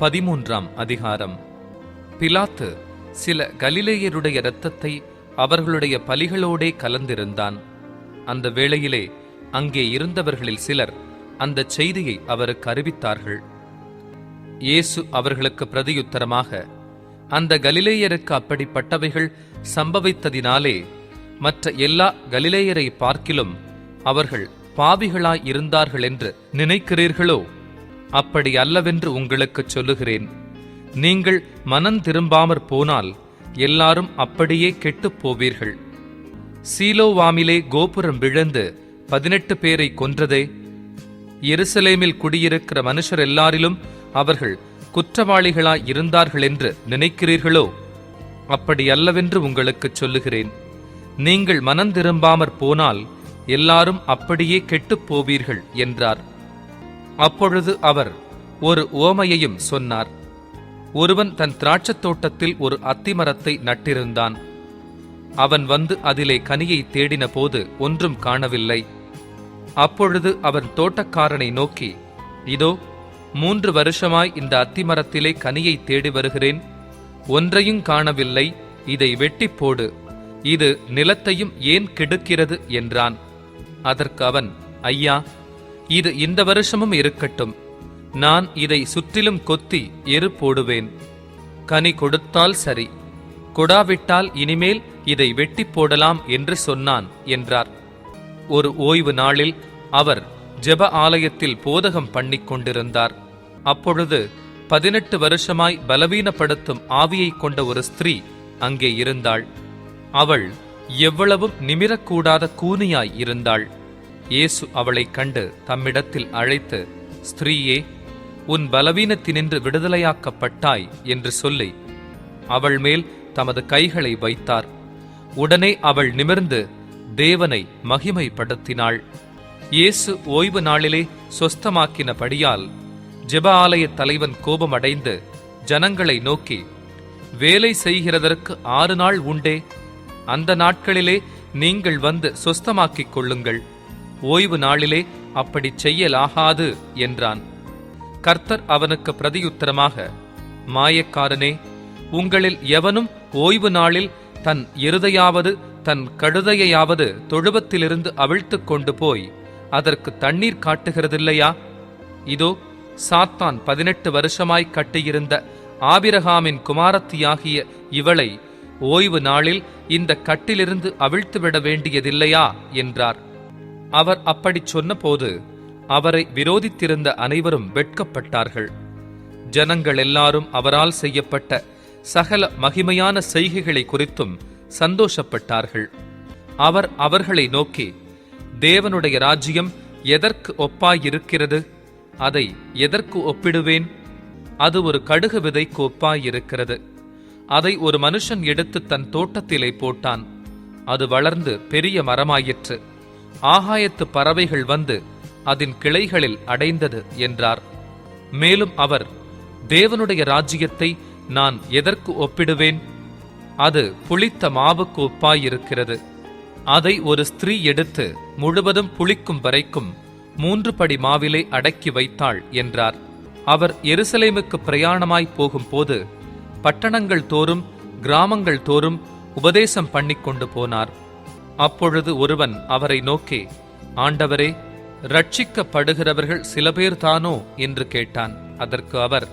13ஆம் அதிகாரம். பிலாத்து சில கலிலேயருடைய இரத்தத்தை அவர்களுடைய பலிகளோடே கலந்திருந்தான். அந்த வேளையிலே அங்கே இருந்தவர்களில் சிலர் அந்த செய்தியை அவருக்கு அறிவித்தார்கள். இயேசு அவர்களுக்கு பிரதியுத்தரமாக, அந்த கலிலேயருக்கு அப்படிப்பட்டவைகள் சம்பவித்ததினாலே மற்ற எல்லா கலிலேயரை பார்க்கிலும் அவர்கள் பாவிகளாய் இருந்தார்கள் என்று நினைக்கிறீர்களோ? அப்படி அல்லவென்று உங்களுக்கு சொல்லுகிறேன். நீங்கள் மனம் திரும்பாமற் போனால் எல்லாரும் அப்படியே கெட்டுப் போவீர்கள். சீலோவாமிலே கோபுரம் விழுந்து 18 பேரை கொன்றதே, எருசலேமில் குடியிருக்கிற மனுஷர் எல்லாரிலும் அவர்கள் குற்றவாளிகளாய் இருந்தார்கள் என்று நினைக்கிறீர்களோ? அப்படி அல்லவென்று உங்களுக்கு சொல்லுகிறேன். நீங்கள் மனம் திரும்பாமற் போனால் எல்லாரும் அப்படியே கெட்டுப் போவீர்கள் என்றார். அப்பொழுது அவர் ஒரு உவமையையும் சொன்னார். ஒருவன் தன் திராட்சத் தோட்டத்தில் ஒரு அத்திமரத்தை நட்டிருந்தான். அவன் வந்து அதிலே கனியை தேடின போது ஒன்றும் காணவில்லை. அப்பொழுது அவன் தோட்டக்காரனை நோக்கி, இதோ 3 வருஷமாய் இந்த அத்திமரத்திலே கனியை தேடி வருகிறேன், ஒன்றையும் காணவில்லை, இதை வெட்டிப் போடு, இது நிலத்தையும் ஏன் கெடுக்கிறது என்றான். அதற்கு அவன், ஐயா, இது இந்த வருஷமும் இருக்கட்டும், நான் இதை சுற்றிலும் கொத்தி எரு போடுவேன். கனி கொடுத்தால் சரி, கொடாவிட்டால் இனிமேல் இதை வெட்டி போடலாம் என்று சொன்னான் என்றார். ஒரு ஓய்வு நாளில் அவர் ஜெப ஆலயத்தில் போதகம் பண்ணிக் கொண்டிருந்தார். அப்பொழுது 18 வருஷமாய் பலவீனப்படுத்தும் ஆவியை கொண்ட ஒரு ஸ்திரீ அங்கே இருந்தாள். அவள் எவ்வளவும் நிமிரக்கூடாத கூனியாய் இருந்தாள். இயேசு அவளைக் கண்டு தம்மிடத்தில் அழைத்து, ஸ்திரீயே, உன் பலவீனத்தினின்று விடுதலையாக்கப்பட்டாய் என்று சொல்லி அவள் மேல் தமது கைகளை வைத்தார். உடனே அவள் நிமிர்ந்து தேவனை மகிமைப்படுத்தினாள். இயேசு ஓய்வு நாளிலே சொஸ்தமாக்கினபடியால் ஜெப ஆலய தலைவன் கோபமடைந்து ஜனங்களை நோக்கி, வேலை செய்கிறதற்கு 6 நாள் உண்டே, அந்த நாட்களிலே நீங்கள் வந்து சொஸ்தமாக்கிக் கொள்ளுங்கள், ஓய்வு நாளிலே அப்படி செய்யலாகாது என்றான். கர்த்தர் அவனுக்கு பிரதியுத்தரமாக, மாயக்காரனே, உங்களில் எவனும் ஓய்வு நாளில் தன் எருதையாவது தன் கழுதையாவது தொழுவத்திலிருந்து அவிழ்த்து கொண்டு போய் அதற்கு தண்ணீர் காட்டுகிறதில்லையா? இதோ, சாத்தான் 18 வருஷமாய் கட்டியிருந்த ஆபிரகாமின் குமாரத்தியாகிய இவளை ஓய்வு நாளில் இந்த கட்டிலிருந்து அவிழ்த்துவிட வேண்டியதில்லையா என்றார். அவர் அப்படிச் சொன்னபோது அவரை விரோதித்திருந்த அனைவரும் வெட்கப்பட்டார்கள். ஜனங்கள் எல்லாரும் அவரால் செய்யப்பட்ட சகல மகிமையான செய்கைகளை குறித்தும் சந்தோஷப்பட்டார்கள். அவர் அவர்களை நோக்கி, தேவனுடைய ராஜ்யம் எதற்கு ஒப்பாயிருக்கிறது? அதை எதற்கு ஒப்பிடுவேன்? அது ஒரு கடுகு விதைக்கு ஒப்பாயிருக்கிறது. அதை ஒரு மனுஷன் எடுத்து தன் தோட்டத்திலே போட்டான். அது வளர்ந்து பெரிய மரமாயிற்று. ஆகாயத்து பறவைகள் வந்து அதன் கிளைகளில் அடைந்தது என்றார். மேலும் அவர், தேவனுடைய ராஜ்யத்தை நான் எதற்கு ஒப்பிடுவேன்? அது புளித்த மாவுக்கு ஒப்பாயிருக்கிறது. அதை ஒரு ஸ்திரீ எடுத்து முழுவதும் புளிக்கும் வரைக்கும் 3 படி மாவிலே அடக்கி வைத்தாள் என்றார். அவர் எருசலேமுக்கு பிரயாணமாய் போகும்போது பட்டணங்கள் தோறும் கிராமங்கள் தோறும் உபதேசம் பண்ணிக்கொண்டு போனார். அப்பொழுது ஒருவன் அவரை நோக்கி, ஆண்டவரே, ரட்சிக்கப்படுகிறவர்கள் சில பேர் தானோ என்று கேட்டான். அதற்கு அவர்,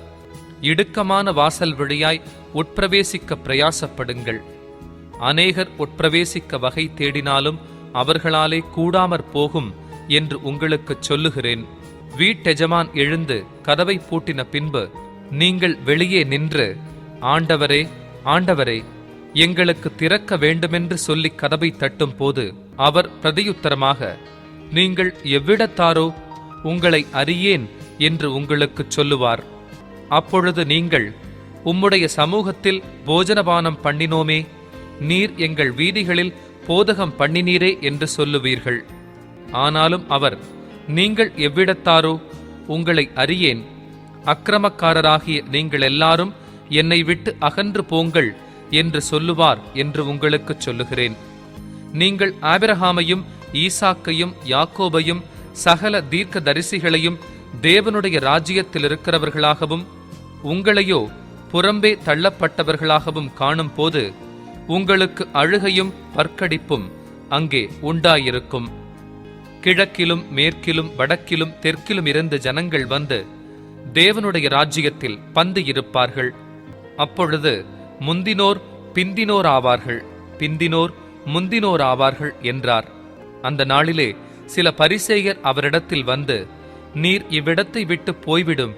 இடுக்கமான வாசல் வழியாய் உட்பிரவேசிக்க பிரயாசப்படுங்கள். அநேகர் உட்பிரவேசிக்க வகை தேடினாலும் அவர்களாலே கூடாமற் போகும் என்று உங்களுக்குச் சொல்லுகிறேன். வீட்டெஜமான் எழுந்து கதவை பூட்டின பின்பு நீங்கள் வெளியே நின்று, ஆண்டவரே, ஆண்டவரே, எங்களுக்கு திறக்க வேண்டுமென்று சொல்லி கதவை தட்டும் போது அவர் பிரதியுத்தரமாக, நீங்கள் எவ்விடத்தாரோ, உங்களை அறியேன் என்று உங்களுக்குச் சொல்லுவார். அப்பொழுது நீங்கள், உம்முடைய சமூகத்தில் போஜனபானம் பண்ணினோமே, நீர் எங்கள் வீதிகளில் போதகம் பண்ணினீரே என்று சொல்லுவீர்கள். ஆனாலும் அவர், நீங்கள் எவ்விடத்தாரோ, உங்களை அறியேன், அக்கிரமக்காரராகிய நீங்கள் எல்லாரும் என்னை விட்டு அகன்று போங்கள் என்று சொல்லுவார் என்று உங்களுக்குச் சொல்லுகிறேன். நீங்கள் ஆபிரகாமையும் ஈசாக்கையும் யாக்கோபையும் சகல தீர்க்க தரிசிகளையும் தேவனுடைய ராஜ்யத்தில் இருக்கிறவர்களாகவும் உங்களையோ புறம்பே தள்ளப்பட்டவர்களாகவும் காணும் போது உங்களுக்கு அழுகையும் பற்கடிப்பும் அங்கே உண்டாயிருக்கும். கிழக்கிலும் மேற்கிலும் வடக்கிலும் தெற்கிலும் இருந்து ஜனங்கள் வந்து தேவனுடைய ராஜ்யத்தில் பந்து இருப்பார்கள். அப்பொழுது முந்தினோர் பிந்தினோர் ஆவார்கள், பிந்தினோர் முந்தினோர் ஆவார்கள் என்றார். அந்த நாளிலே சில பரிசேயர் அவரிடத்தில் வந்து, நீர் இவ்விடத்தை விட்டு போய்விடும்,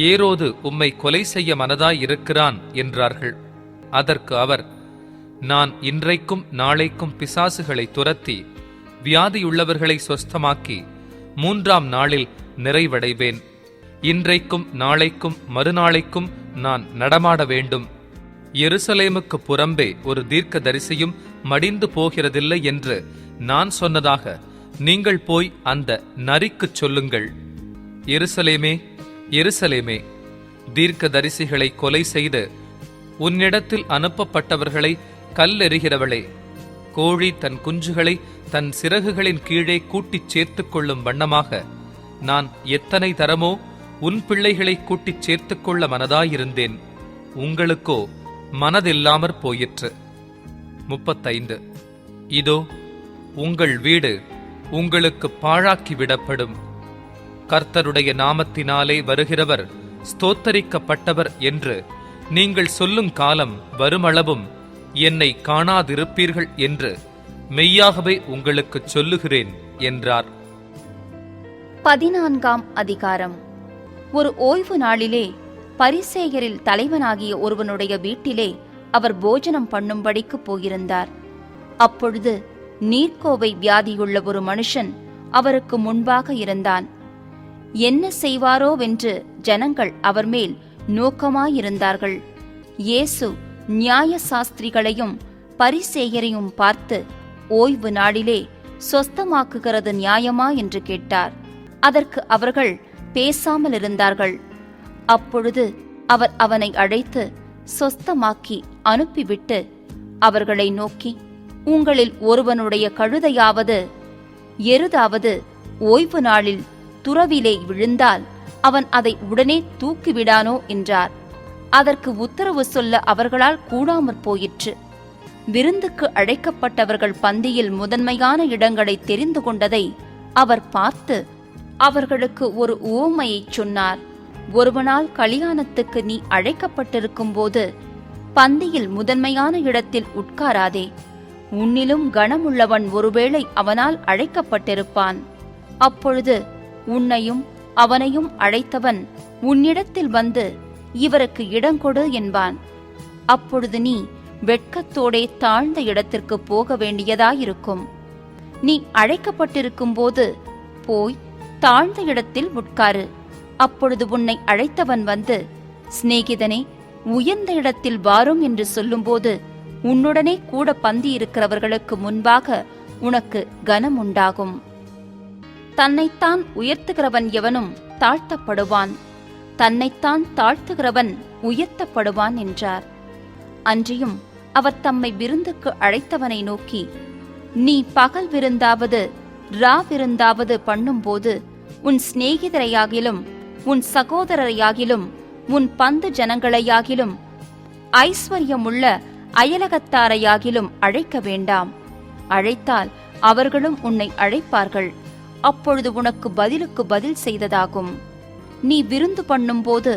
ஏரோது உம்மை கொலை செய்ய மனதாயிருக்கிறான் என்றார்கள். அதற்கு அவர், நான் இன்றைக்கும் நாளைக்கும் பிசாசுகளை துரத்தி வியாதியுள்ளவர்களை சொஸ்தமாக்கி 3ஆம் நாளில் நிறைவடைவேன். இன்றைக்கும் நாளைக்கும் மறுநாளைக்கும் நான் நடமாட வேண்டும். எருசலேமுக்கு புறம்பே ஒரு தீர்க்கதரிசியும் மடிந்து போகிறதில்லை என்று நான் சொன்னதாக நீங்கள் போய் அந்த நரிக்குச் சொல்லுங்கள். எருசலேமே, எருசலேமே, தீர்க்கதரிசிகளை கொலை செய்து உன்னிடத்தில் அனுப்பப்பட்டவர்களை கல்லெறிகிறவளே, கோழி தன் குஞ்சுகளை தன் சிறகுகளின் கீழே கூட்டிச் சேர்த்துக் கொள்ளும் வண்ணமாக நான் எத்தனை தரமோ உன் பிள்ளைகளை கூட்டிச் சேர்த்துக் கொள்ள மனதாயிருந்தேன், உங்களுக்கோ மனதில்லாமற் போயிற்று. 35. இதோ உங்கள் வீடு உங்களுக்கு பாழாக்கிவிடப்படும். கர்த்தருடைய நாமத்தினாலே வருகிறவர் ஸ்தோத்தரிக்கப்பட்டவர் என்று நீங்கள் சொல்லும் காலம் வருமளவும் என்னை காணாதிருப்பீர்கள் என்று மெய்யாகவே உங்களுக்குச் சொல்லுகிறேன் என்றார். 14ஆம் அதிகாரம். ஒரு ஓய்வு நாளிலே பரிசேயரில் தலைவனாகிய ஒருவனுடைய வீட்டிலே அவர் போஜனம் பண்ணும்படிக்கு போயிருந்தார். அப்பொழுது நீர்க்கோவை வியாதியுள்ள ஒரு மனுஷன் அவருக்கு முன்பாக இருந்தான். என்ன செய்வாரோவென்று ஜனங்கள் அவர் மேல் நோக்கமாயிருந்தார்கள். இயேசு நியாய சாஸ்திரிகளையும் பரிசேயரையும் பார்த்து, ஓய்வு நாளிலே சொஸ்தமாக்குகிறது நியாயமா என்று கேட்டார். அதற்கு அவர்கள் பேசாமல் இருந்தார்கள். அப்பொழுது அவர் அவனை அழைத்து சொஸ்தமாக்கி அனுப்பிவிட்டு அவர்களை நோக்கி, உங்களில் ஒருவனுடைய கழுதையாவது எருதாவது ஓய்வு நாளில் துறவிலே விழுந்தால் அவன் அதை உடனே தூக்கிவிடானோ என்றார். அதற்கு உத்தரவு சொல்ல அவர்களால் கூடாமற் போயிற்று. விருந்துக்கு அழைக்கப்பட்டவர்கள் பந்தியில் முதன்மையான இடங்களை தெரிந்து கொண்டதை அவர் பார்த்து அவர்களுக்கு ஒரு உவமையைச் சொன்னார். ஒருவனால் கல்யாணத்துக்கு நீ அழைக்கப்பட்டிருக்கும் போது பந்தியில் முதன்மையான இடத்தில் உட்காராதே. உன்னிலும் கனமுள்ளவன் ஒருவேளை அவனால் அழைக்கப்பட்டிருப்பான். அப்பொழுது உன்னையும் அவனையும் அழைத்தவன் உன்னிடத்தில் வந்து இவருக்கு இடங்கொடு என்பான். அப்பொழுது நீ வெட்கத்தோடே தாழ்ந்த இடத்திற்கு போக வேண்டியதாயிருக்கும். நீ அழைக்கப்பட்டிருக்கும் போது போய் தாழ்ந்த இடத்தில் உட்காரு. அப்பொழுது உன்னை அழைத்தவன் வந்து, சிநேகிதனே, உயர்ந்த இடத்தில் வாரும் என்று சொல்லும்போது உன்னுடனே கூட பந்தி இருக்கிறவர்களுக்கு முன்பாக உனக்கு கனம் உண்டாகும். தன்னைத்தான் உயர்த்துகிறவன் எவனும் தாழ்த்தப்படுவான், தன்னைத்தான் தாழ்த்துகிறவன் உயர்த்தப்படுவான் என்றார். அன்றியும் அவர் தம்மை விருந்துக்கு அழைத்தவனை நோக்கி, நீ பகல் விருந்தாவது ரா விருந்தாவது பண்ணும்போது உன் சிநேகிதரையாகிலும் உன் சகோதரரையாகிலும் உன் பந்து ஜனங்களையாகிலும் ஐஸ்வர்யமுள்ள அயலகத்தாரையாகிலும் அழைக்க வேண்டாம். அழைத்தால் அவர்களும் உன்னை அழைப்பார்கள். அப்பொழுது உனக்கு பதிலுக்கு பதில் செய்ததாகும். நீ விருந்து பண்ணும்போது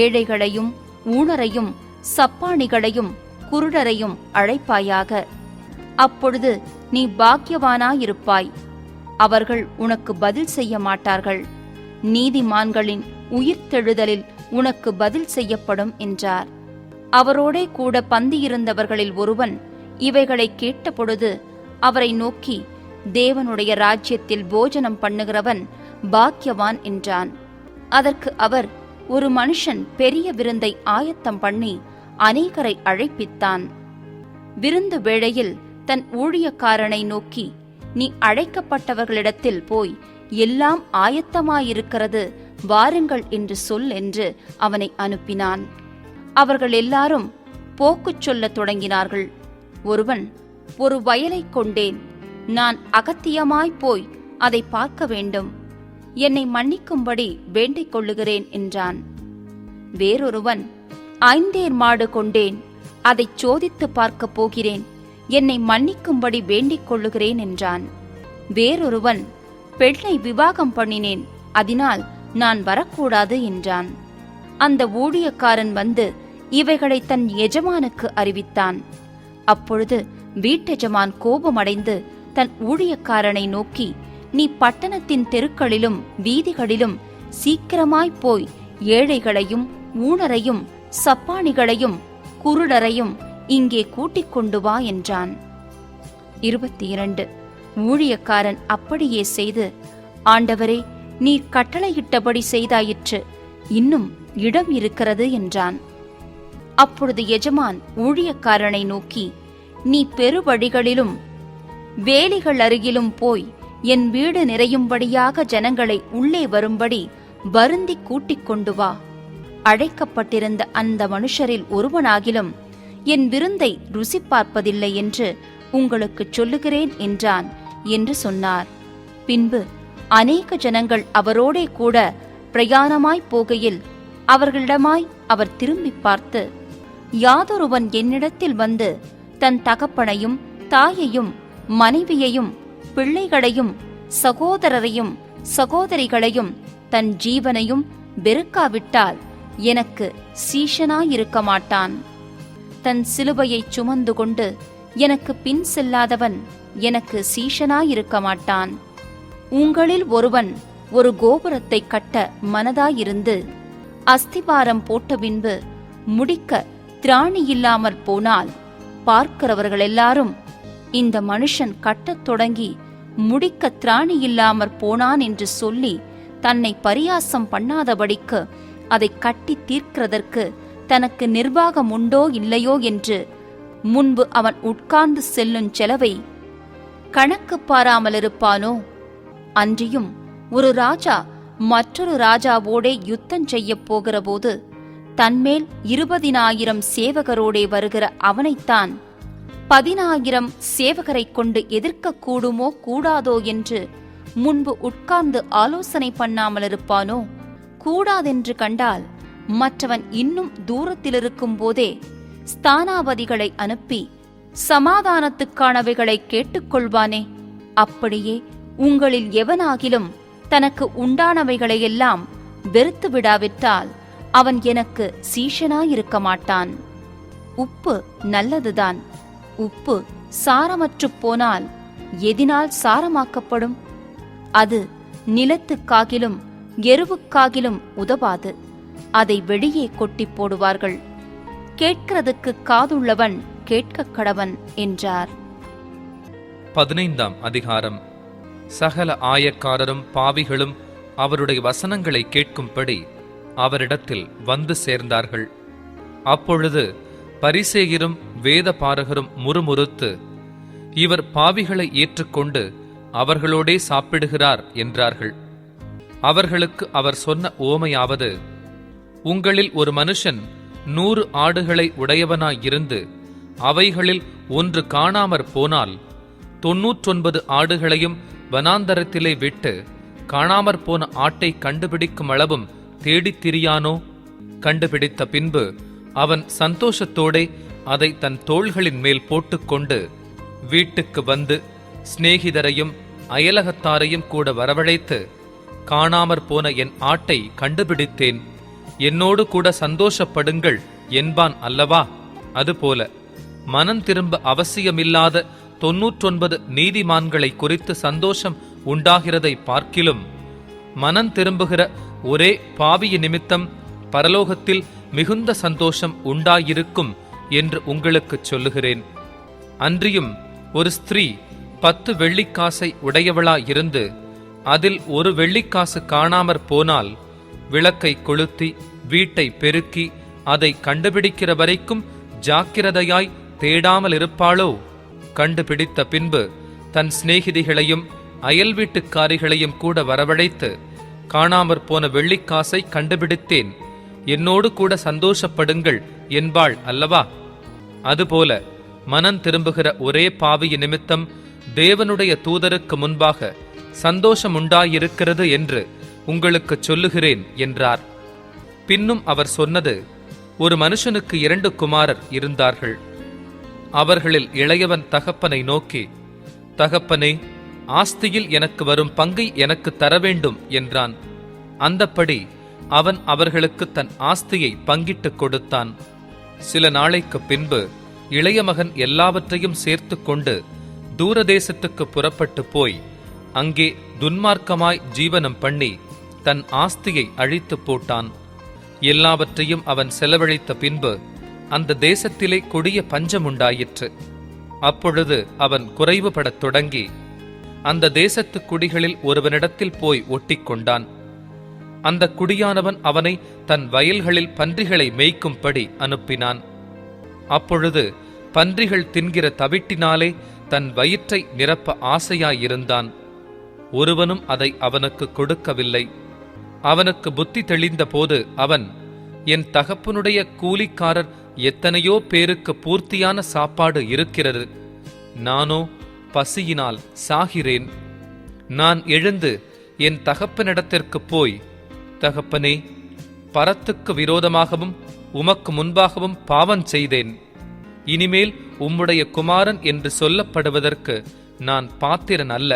ஏழைகளையும் ஊனரையும் சப்பாணிகளையும் குருடரையும் அழைப்பாயாக. அப்பொழுது நீ பாக்கியவானாயிருப்பாய். அவர்கள் உனக்கு பதில் செய்ய மாட்டார்கள். நீதிமான்களின் உயிர்த்தெழுதலில் உனக்கு பதில் செய்யப்படும் என்றார். அவரோடே கூட பந்தியிருந்தவர்களில் ஒருவன் இவைகளை கேட்டபொழுது அவரை நோக்கி, தேவனுடைய ராஜ்யத்தில் போஜனம் பண்ணுகிறவன் பாக்கியவான் என்றான். அதற்கு அவர், ஒரு மனுஷன் பெரிய விருந்தை ஆயத்தம் பண்ணி அநேகரை அழைப்பித்தான். விருந்து வேளையில் தன் ஊழியக்காரனை நோக்கி, நீ அழைக்கப்பட்டவர்களிடத்தில் போய் எல்லாம் ஆயத்தமாயிருக்கிறது, வாருங்கள் என்று சொல் என்று அவனை அனுப்பினான். அவர்கள் எல்லாரும் போக்குச் சொல்லத் தொடங்கினார்கள். ஒருவன், ஒரு வயலைக் கொண்டேன், நான் அகத்தியமாய்ப் போய் அதை பார்க்க வேண்டும், என்னை மன்னிக்கும்படி வேண்டிக் கொள்ளுகிறேன் என்றான். வேறொருவன், 5 மாடு கொண்டேன், அதைச் சோதித்து பார்க்கப் போகிறேன், என்னை மன்னிக்கும்படி வேண்டிக் கொள்ளுகிறேன் என்றான். வேறொருவன், பெண்ணை விவாகம் பண்ணினேன், அதனால் நான் வரக்கூடாது என்றான். அந்த ஊழியக்காரன் வந்து இவைகளை தன் எஜமானுக்கு அறிவித்தான். அப்பொழுது வீட்டெஜமான் கோபமடைந்து தன் ஊழியக்காரனை நோக்கி, நீ பட்டணத்தின் தெருக்களிலும் வீதிகளிலும் சீக்கிரமாய்ப் போய் ஏழைகளையும் ஊனரையும் சப்பாணிகளையும் குருடரையும் இங்கே கூட்டிக் கொண்டு வா என்றான். 22. ஊழியக்காரன் அப்படியே செய்து, ஆண்டவரே, நீர் கட்டளையிட்டபடி செய்தாயிற்று, இன்னும் இடம் இருக்கிறது என்றான். அப்பொழுது எஜமான் ஊழியக்காரனை நோக்கி, நீ பெருவழிகளிலும் வேலிகள் அருகிலும் போய் என் வீடு நிறையும்படியாக ஜனங்களை உள்ளே வரும்படி வருந்தி கூட்டிக் கொண்டு வா. அழைக்கப்பட்டிருந்த அந்த மனுஷரில் ஒருவனாகிலும் என் விருந்தை ருசி பார்ப்பதில்லை என்று உங்களுக்குச் சொல்லுகிறேன் என்றான் என்று சொன்னார். பின்பு அநேக ஜனங்கள் அவரோடே கூட பிரயாணமாய்ப் போகையில் அவர்களிடமாய் அவர் திரும்பி பார்த்து, யாதொருவன் என்னிடத்தில் வந்து தன் தகப்பனையும் தாயையும் மனைவியையும் பிள்ளைகளையும் சகோதரரையும் சகோதரிகளையும் தன் ஜீவனையும் வெறுக்காவிட்டால் எனக்கு சீஷனாயிருக்க மாட்டான். தன் சிலுவையைச் சுமந்து கொண்டு எனக்கு பின் செல்லாதவன் எனக்கு சீஷனாயிருக்க மாட்டான். உங்களில் ஒருவன் ஒரு கோபுரத்தை கட்ட மனதாயிருந்து அஸ்திபாரம் போட்ட பின்பு முடிக்க திராணியில்லாமற் போனால், பார்க்கிறவர்கள் எல்லாரும், இந்த மனுஷன் கட்டத் தொடங்கி முடிக்க திராணியில்லாமற் போனான் என்று சொல்லி தன்னை பரியாசம் பண்ணாதபடிக்கு அதை கட்டி தீர்க்கிறதற்கு தனக்கு நிர்வாகம் உண்டோ இல்லையோ என்று முன்பு அவன் உட்கார்ந்து செல்லும் செலவை கணக்கு பாராமலிருப்பானோ? அன்றியும் ஒரு ராஜா மற்றொரு ராஜாவோடே யுத்தம் செய்யப் போகிறபோது தன்மேல் 20,000 சேவகரோடே வருகிற அவனைத்தான் 10,000 சேவகரைக் கொண்டு எதிர்க்க கூடுமோ கூடாதோ என்று முன்பு உட்கார்ந்து ஆலோசனை பண்ணாமலிருப்பானோ? கூடாதென்று கண்டால் மற்றவன் இன்னும் தூரத்திலிருக்கும் போதே ஸ்தானாபதிகளை அனுப்பி சமாதானத்துக்கானவைகளை கேட்டுக்கொள்வானே. அப்படியே உங்களில் எவனாகிலும் தனக்கு உண்டானவைகளையெல்லாம் வெறுத்து விடாவிட்டால் அவன் எனக்கு சீஷனாயிருக்க மாட்டான். உப்பு நல்லதுதான். உப்பு சாரமற்றுப் போனால் எதினால் சாரமாக்கப்படும்? அது நிலத்துக்காகிலும் எருவுக்காகிலும் உதவாது. அதை வெளியே கொட்டிப் போடுவார்கள். கேட்கிறதுக்கு காதுள்ளவன் கேட்கக் கடவன் என்றார். 15ஆம் அதிகாரம். சகல ஆயக்காரரும் பாவிகளும் அவருடைய வசனங்களை கேட்கும்படி அவரிடத்தில் வந்து சேர்ந்தார்கள். அப்பொழுது பரிசேயரும் வேத பாரகரும் முறுமுறுத்து, இவர் பாவிகளை ஏற்றுக்கொண்டு அவர்களோடே சாப்பிடுகிறார் என்றார்கள். அவர்களுக்கு அவர் சொன்ன உவமையாவது, உங்களில் ஒரு மனுஷன் 100 ஆடுகளை உடையவனாயிருந்து அவைகளில் ஒன்று காணாமற் போனால் 99 ஆடுகளையும் வனாந்தரத்திலே விட்டு காணாமற் போன ஆட்டை கண்டுபிடிக்கும் அளவும் தேடித் திரியானோ? கண்டுபிடித்த பின்பு அவன் சந்தோஷத்தோடே அதை தன் தோள்களின் மேல் போட்டுக்கொண்டு வீட்டுக்கு வந்து சிநேகிதரையும் அயலகத்தாரையும் கூட வரவழைத்து, காணாமற் போன என் ஆட்டை கண்டுபிடித்தேன், என்னோடு கூட சந்தோஷப்படுங்கள் என்பான் அல்லவா? அதுபோல மனம் திரும்ப அவசியமில்லாத 99 நீதிமான்களை குறித்து சந்தோஷம் உண்டாகிறதை பார்க்கிலும் மனம் திரும்புகிற ஒரே பாவிய நிமித்தம் பரலோகத்தில் மிகுந்த சந்தோஷம் உண்டாயிருக்கும் என்று உங்களுக்குச் சொல்லுகிறேன். அன்றியும் ஒரு ஸ்திரீ 10 வெள்ளிக்காசை உடையவளாயிருந்து அதில் ஒரு வெள்ளிக்காசு காணாமற் போனால் விளக்கை கொளுத்தி வீட்டை பெருக்கி அதை கண்டுபிடிக்கிற வரைக்கும் ஜாக்கிரதையாய் தேடாமல் இருப்பாளோ? கண்டுபிடித்த பின்பு தன் சிநேகிதிகளையும் அயல் வீட்டுக்காரிகளையும் கூட வரவழைத்து, காணாமற் போன வெள்ளிக்காசை கண்டுபிடித்தேன், என்னோடு கூட சந்தோஷப்படுங்கள் என்பாள் அல்லவா? அதுபோல மனம் திரும்புகிற ஒரே பாவிய நிமித்தம் தேவனுடைய தூதருக்கு முன்பாக சந்தோஷம் உண்டாயிருக்கிறது என்று உங்களுக்குச் சொல்லுகிறேன் என்றார். பின்னும் அவர் சொன்னது, ஒரு மனுஷனுக்கு 2 குமாரர் இருந்தார்கள். அவர்களில் இளையவன் தகப்பனை நோக்கி, தகப்பனே, ஆஸ்தியில் எனக்கு வரும் பங்கை எனக்கு தரவேண்டும் என்றான். அந்தப்படி அவன் அவர்களுக்கு தன் ஆஸ்தியை பங்கிட்டுக் கொடுத்தான். சில நாளைக்குப் பின்பு இளைய மகன் எல்லாவற்றையும் சேர்த்து கொண்டு தூரதேசத்துக்கு புறப்பட்டு போய் அங்கே துன்மார்க்கமாய் ஜீவனம் பண்ணி தன் ஆஸ்தியை அழித்து போட்டான். எல்லாவற்றையும் அவன் செலவழித்த பின்பு அந்த தேசத்திலே கொடிய பஞ்சம் உண்டாயிற்று. அப்பொழுது அவன் குறைவுபடத் தொடங்கி அந்த தேசத்து குடிகளில் ஒருவனிடத்தில் போய் ஒட்டிக்கொண்டான். அந்த குடியானவன் அவனை தன் வயல்களில் பன்றிகளை மேய்க்கும்படி அனுப்பினான். அப்பொழுது பன்றிகள் தின்கிற தவிட்டினாலே தன் வயிற்றை நிரப்ப ஆசையாயிருந்தான். ஒருவனும் அதை அவனுக்கு கொடுக்கவில்லை. அவனுக்கு புத்தி தெளிந்த போது அவன், என் தகப்பனுடைய கூலிக்காரர் எத்தனையோ பேருக்கு பூர்த்தியான சாப்பாடு இருக்கிறது, நானோ பசியினால் சாகிறேன். நான் எழுந்து என் தகப்பனிடத்திற்கு போய், தகப்பனே, பரத்துக்கு விரோதமாகவும் உமக்கு முன்பாகவும் பாவம் செய்தேன். இனிமேல் உம்முடைய குமாரன் என்று சொல்லப்படுவதற்கு நான் பாத்திரன் அல்ல.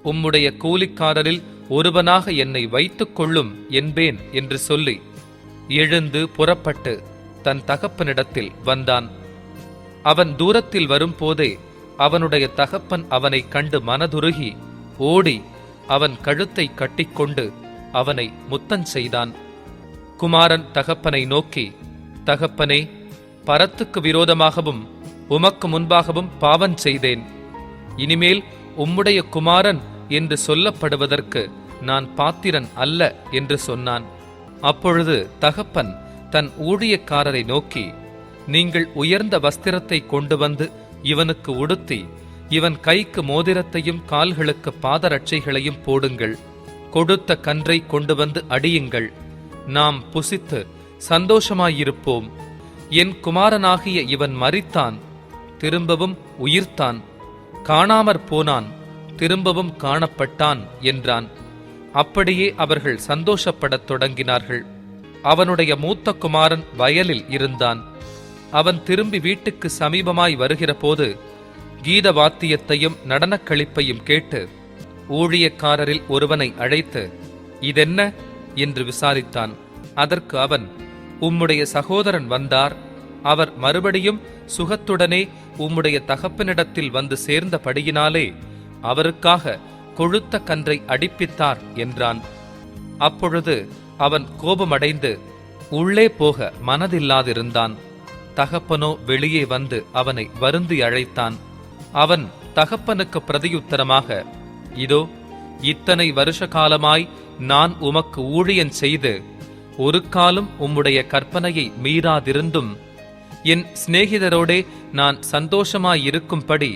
உம்முடைய கூலிக்காரரில் ஒருவனாக என்னை வைத்துக் கொள்ளும் என்பேன் என்று சொல்லி எழுந்து புறப்பட்டு தன் தகப்பனிடத்தில் வந்தான். அவன் தூரத்தில் வரும்போதே அவனுடைய தகப்பன் அவனைக் கண்டு மனதுருகி ஓடி அவன் கழுத்தை கட்டிக்கொண்டு அவனை முத்தம் செய்தான். குமாரன் தகப்பனை நோக்கி, தகப்பனே, பரத்துக்கு விரோதமாகவும் உமக்கு முன்பாகவும் பாவம் செய்தேன். இனிமேல் உம்முடைய குமாரன் என்று சொல்லப்படுவதற்கு நான் பாத்திரன் அல்ல என்று சொன்னான். அப்பொழுது தகப்பன் தன் ஊழியக்காரரை நோக்கி, நீங்கள் உயர்ந்த வஸ்திரத்தை கொண்டு வந்து இவனுக்கு உடுத்தி இவன் கைக்கு மோதிரத்தையும் கால்களுக்கு பாதரட்சைகளையும் போடுங்கள். கொடுத்த கன்றை கொண்டு வந்து அடியுங்கள். நாம் புசித்து சந்தோஷமாயிருப்போம். என் குமாரனாகிய இவன் மரித்தான், திரும்பவும் உயிர்த்தான், காணாமற் போனான், திரும்பவும் காணப்பட்டான் என்றான். அப்படியே அவர்கள் சந்தோஷப்படத் தொடங்கினார்கள். அவனுடைய மூத்த குமாரன் வயலில் இருந்தான். அவன் திரும்பி வீட்டுக்கு சமீபமாய் வருகிற போது கீத வாத்தியத்தையும் நடனக் களிப்பையும் கேட்டு ஊழியக்காரரில் ஒருவனை அழைத்து, இதென்ன என்று விசாரித்தான். அதற்கு அவன், உம்முடைய சகோதரன் வந்தார். அவர் மறுபடியும் சுகத்துடனே உம்முடைய தகப்பனிடத்தில் வந்து சேர்ந்தபடியினாலே அவருக்காக கொழுத்த கன்றை அடிப்பித்தார் என்றான். அப்பொழுது அவன் கோபமடைந்து உள்ளே போக மனதில்லாதிருந்தான். தகப்பனோ வெளியே வந்து அவனை வருந்தி அழைத்தான். அவன் தகப்பனுக்கு பிரதியுத்தரமாக, இதோ, இத்தனை வருஷ காலமாய் நான் உமக்கு ஊழியன் செய்து ஒரு காலம் உம்முடைய கற்பனையை மீறாதிருந்தும் என் சிநேகிதரோடே நான் சந்தோஷமாயிருக்கும்படி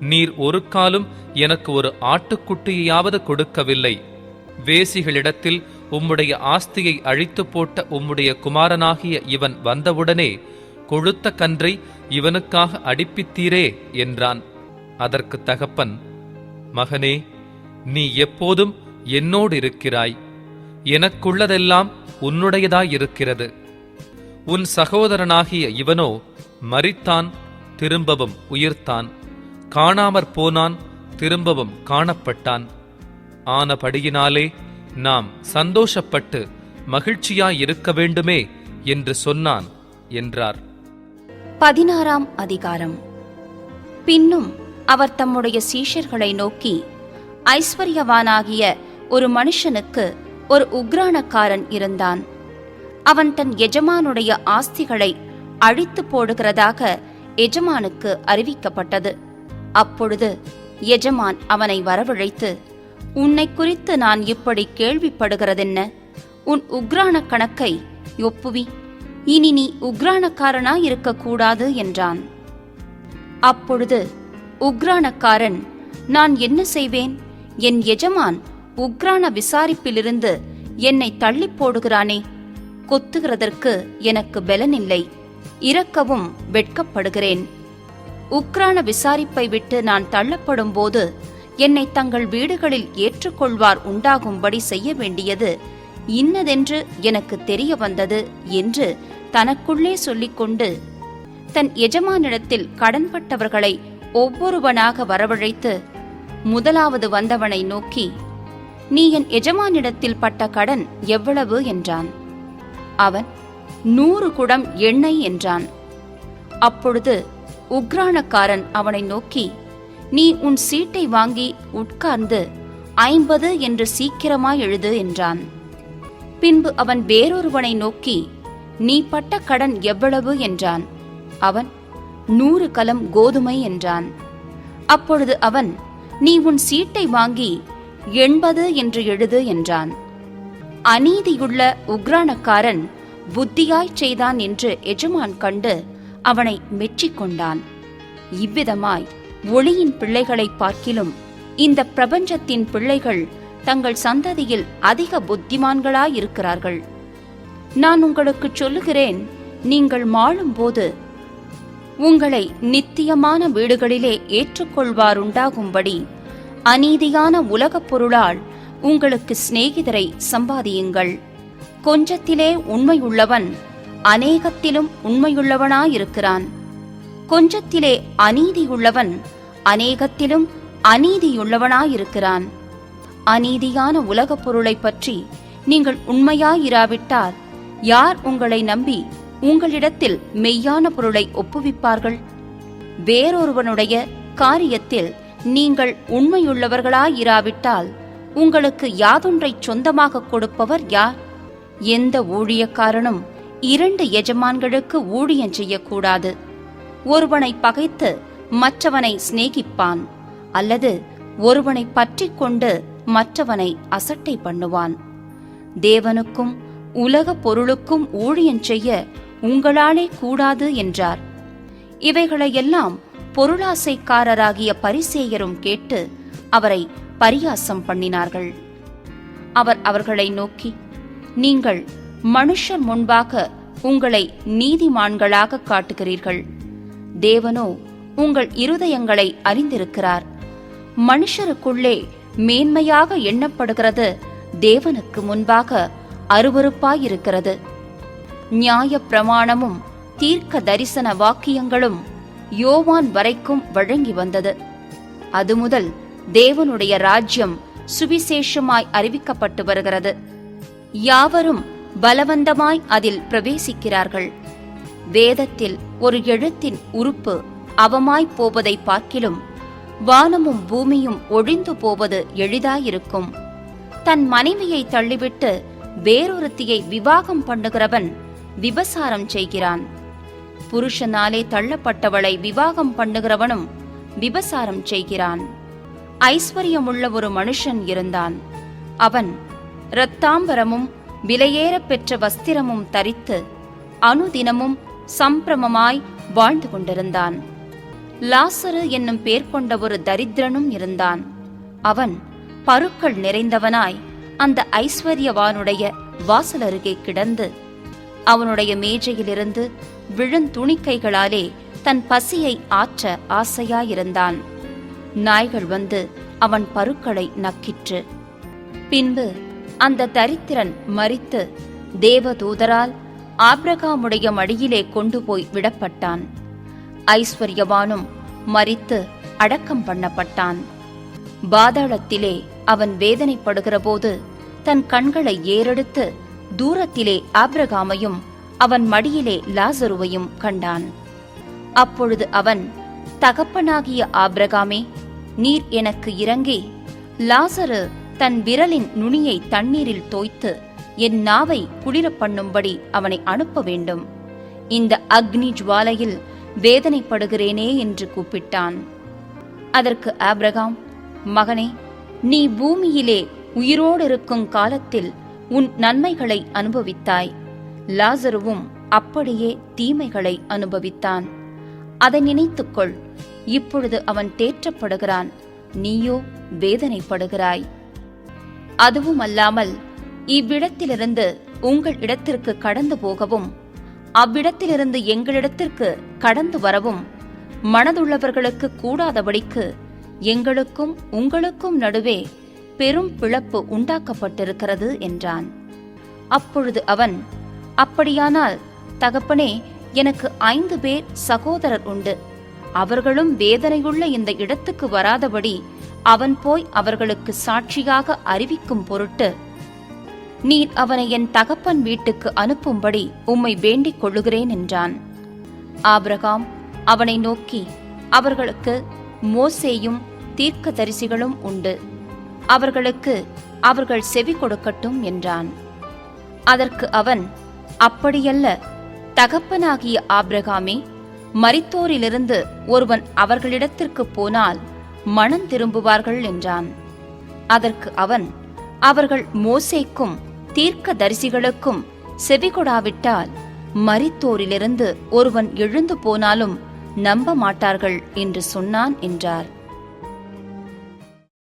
நீர் ஒரு காலம் எனக்கு ஒரு ஆட்டுக்குட்டியையாவது கொடுக்கவில்லை. வேசிகளிடத்தில் உம்முடைய ஆஸ்தியை அழித்து போட்ட உம்முடைய குமாரனாகிய இவன் வந்தவுடனே கொழுத்த கன்றை இவனுக்காக அடிப்பித்தீரே என்றான். அதற்கு தகப்பன், மகனே, நீ எப்போதும் என்னோடு இருக்கிறாய், எனக்குள்ளதெல்லாம் உன்னுடையதாயிருக்கிறது. உன் சகோதரனாகிய இவனோ மரித்தான், திரும்பவும் உயிர்த்தான், காணாமற் போனான், திரும்பவும் காணப்பட்டான். ஆனபடியினாலே நாம் சந்தோஷப்பட்டு மகிழ்ச்சியாயிருக்க வேண்டுமே என்று சொன்னான் என்றார். 16ஆம் அதிகாரம். பின்னும் அவர் தம்முடைய சீஷர்களை நோக்கி, ஐஸ்வர்யவானாகிய ஒரு மனுஷனுக்கு ஒரு உக்ரானக்காரன் இருந்தான். அவன் தன் எஜமானுடைய ஆஸ்திகளை அழித்து போடுகிறதாக எஜமானுக்கு அறிவிக்கப்பட்டது. அப்பொழுது எஜமான் அவனை வரவழைத்து, உன்னை குறித்து நான் இப்படி கேள்விப்படுகிறதென்ன? உன் உக்ரான கணக்கை ஒப்புவி, இனி நீ உக்ரானக்காரனாயிருக்கக்கூடாது என்றான். அப்பொழுது உக்ரானக்காரன், நான் என்ன செய்வேன்? என் எஜமான் உக்ரான விசாரிப்பிலிருந்து என்னை தள்ளி போடுகிறானே. கொத்துகிறதற்கு எனக்கு பெலனில்லை, இரக்கவும் வெட்கப்படுகிறேன். உக்ரான விசாரிப்பை விட்டு நான் தள்ளப்படும் போது என்னை தங்கள் வீடுகளில் ஏற்றுக்கொள்வார் உண்டாகும்படி செய்ய வேண்டியது இன்னதென்று எனக்கு தெரிய வந்தது என்று தனக்குள்ளே சொல்லிக்கொண்டு தன் எஜமானிடத்தில் கடன்பட்டவர்களை ஒவ்வொருவனாக வரவழைத்து முதலாவது வந்தவனை நோக்கி, நீ என் எஜமானிடத்தில் பட்ட கடன் எவ்வளவு என்றான். அவன் 100 குடம் எண்ணெய் என்றான். அப்பொழுது உக்ரானக்காரன் அவனை நோக்கி, நீ உன் சீட்டை வாங்கி உட்கார்ந்து 50 என்று சீக்கிரமாய் எழுது என்றான். பின்பு அவன் வேறொருவனை நோக்கி, நீ பட்ட கடன் எவ்வளவு என்றான். அவன் 100 கலம் கோதுமை என்றான். அப்பொழுது அவன், நீ உன் சீட்டை வாங்கி 80 என்று எழுது என்றான். அநீதியுள்ள உக்ரானக்காரன் புத்தியாய்ச் செய்தான் என்று எஜமான் கண்டு அவனை மெச்சிக்கொண்டான். இவ்விதமாய் ஒளியின் பிள்ளைகளை பார்க்கிலும் இந்த பிரபஞ்சத்தின் பிள்ளைகள் தங்கள் சந்ததியில் அதிக புத்திமான்களாயிருக்கிறார்கள். நான் உங்களுக்கு சொல்லுகிறேன், நீங்கள் மாளும்போது உங்களை நித்தியமான வீடுகளிலே ஏற்றுக்கொள்வாருண்டாகும்படி அநீதியான உலகப் பொருளால் உங்களுக்கு சிநேகிதரை சம்பாதியுங்கள். கொஞ்சத்திலே உண்மையுள்ளவன் அநேகத்திலும் உண்மையுள்ளவனாயிருக்கிறான். கொஞ்சத்திலே அநீதியுள்ளவன் அநேகத்திலும் அநீதியுள்ளவனாயிருக்கிறான். அநீதியான உலகப் பொருளை பற்றி நீங்கள் உண்மையாயிராவிட்டால் யார் உங்களை நம்பி உங்களிடத்தில் மெய்யான பொருளை ஒப்புவிப்பார்கள்? வேறொருவனுடைய காரியத்தில் நீங்கள் உண்மையுள்ளவர்களாயிராவிட்டால் உங்களுக்கு யாதொன்றை சொந்தமாக கொடுப்பவர் யார்? எந்த ஊழியக்காரனும் 2 எஜமான்களுக்கு ஊழியம் செய்யக்கூடாது. ஒருவனை பகைத்து மற்றவனை சிநேகிப்பான், அல்லது ஒருவனை பற்றிக் கொண்டு மற்றவனை அசட்டை பண்ணுவான். தேவனுக்கும் உலக பொருளுக்கும் ஊழியம் செய்ய உங்களாலே கூடாது என்றார். இவைகளையெல்லாம் பொருளாசைக்காரராகிய பரிசேயரும் கேட்டு அவரை பரியாசம் பண்ணினார்கள். அவர் அவர்களை நோக்கி, நீங்கள் மனுஷர் முன்பாக உங்களை நீதிமான்களாக காட்டுகிறீர்கள். தேவனோ உங்கள் இருதயங்களை அறிந்திருக்கிறார். மனுஷருக்குள்ளே மேன்மையாக எண்ணப்படுகிறது தேவனுக்கு முன்பாக அருவருப்பாயிருக்கிறது. நியாய பிரமாணமும் தீர்க்க தரிசன வாக்கியங்களும் யோவான் வரைக்கும் வழங்கி வந்தது. அது முதல் தேவனுடைய ராஜ்யம் சுவிசேஷமாய் அறிவிக்கப்பட்டு வருகிறது. யாவரும் பலவந்தமாய் அதில் பிரவேசிக்கிறார்கள். வேதத்தில் ஒரு எழுத்தின் உறுப்பு அவமாய்ப் போவதை பார்க்கிலும் வானமும் பூமியும் ஒழிந்து போவது எளிதாயிருக்கும். தன் மனைவியை தள்ளிவிட்டு வேறொருத்தியை விவாகம் பண்ணுகிறவன் விபசாரம் செய்கிறான். புருஷனாலே தள்ளப்பட்டவளை விவாகம் பண்ணுகிறவனும் விபசாரம் செய்கிறான். ஐஸ்வர்யமுள்ள ஒரு மனுஷன் இருந்தான். அவன் இரத்தாம்பரமும் விலையேற பெற்ற வஸ்திரமும் தரித்து அனுதினமும் சம்பிரமமாய் வாழ்ந்து கொண்டிருந்தான். லாசரு என்னும் பேர் கொண்ட ஒரு தரித்திரனும் இருந்தான். அவன் பருக்கள் நிறைந்தவனாய் அந்த ஐஸ்வர்யவானுடைய வாசலருகே கிடந்து அவனுடைய மேஜையிலிருந்து விழுந்துணிக்கைகளாலே தன் பசியை ஆற்ற ஆசையாயிருந்தான். நாய்கள் வந்து அவன் பருக்களை நக்கிற்று. பின்பு அந்த தரித்திரன் மரித்து தேவதூதரால் ஆபிரகாமுடைய மடியிலே கொண்டு போய் விடப்பட்டான். ஐஸ்வர்யவானும் மரித்து அடக்கம் பண்ணப்பட்டான். பாதாளத்திலே அவன் வேதனைப்படுகிறபோது தன் கண்களை ஏறெடுத்து தூரத்திலே ஆபிரகாமையும் அவன் மடியிலே லாசருவையும் கண்டான். அப்பொழுது அவன், தகப்பனாகிய ஆபிரகாமே, நீர் எனக்கு இரங்கி லாசரு தன் விரலின் நுனியை தண்ணீரில் தோய்த்து என் நாவை குளிரப் பண்ணும்படி அவனை அனுப்ப வேண்டும். இந்த அக்னி ஜுவாலையில் வேதனைப்படுகிறேனே என்று கூப்பிட்டான். அதற்கு ஆபிரகாம், மகனே, நீ பூமியிலே உயிரோடு இருக்கும் காலத்தில் உன் நன்மைகளை அனுபவித்தாய். லாசருவும் அப்படியே தீமைகளை அனுபவித்தான். அதை நினைத்துக்கொள். இப்பொழுது அவன் தேற்றப்படுகிறான், நீயோ வேதனைப்படுகிறாய். அதுவும் அல்லாமல் இவ்விடத்திலிருந்து உங்கள் இடத்திற்கு கடந்து போகவும் அவ்விடத்திலிருந்து எங்களிடத்திற்கு கடந்து வரவும் மனதுள்ளவர்களுக்கு கூடாதபடிக்கு எங்களுக்கும் உங்களுக்கும் நடுவே பெரும் பிளப்பு உண்டாக்கப்பட்டிருக்கிறது என்றான். அப்பொழுது அவன், அப்படியானால் தகப்பனே, எனக்கு 5 பேர் சகோதரர் உண்டு. அவர்களும் வேதனையுள்ள இந்த இடத்துக்கு வராதபடி அவன் போய் அவர்களுக்கு சாட்சியாக அறிவிக்கும் பொருட்டு நீர் அவனை என் தகப்பன் வீட்டுக்கு அனுப்பும்படி உம்மை வேண்டிக் கொள்ளுகிறேன் என்றான். ஆபிரகாம் அவனை நோக்கி, அவர்களுக்கு மோசேயும் தீர்க்கதரிசிகளும் உண்டு, அவர்களுக்கு அவர்கள் செவி கொடுக்கட்டும் என்றான். அதற்கு அவன், அப்படியல்ல தகப்பனாகிய ஆபிரகாமே, மரித்தோரிலிருந்து ஒருவன் அவர்களிடத்திற்கு போனால் மனம் திரும்புவார்கள் என்றான். அதற்கு அவன், அவர்கள் மோசேக்கும் தீர்க்கதரிசிகளுக்கும் செவிகொடாவிட்டால் மரித்தோரிலிருந்து ஒருவன் எழுந்து போனாலும் நம்ப மாட்டார்கள் என்று சொன்னான் என்றார்.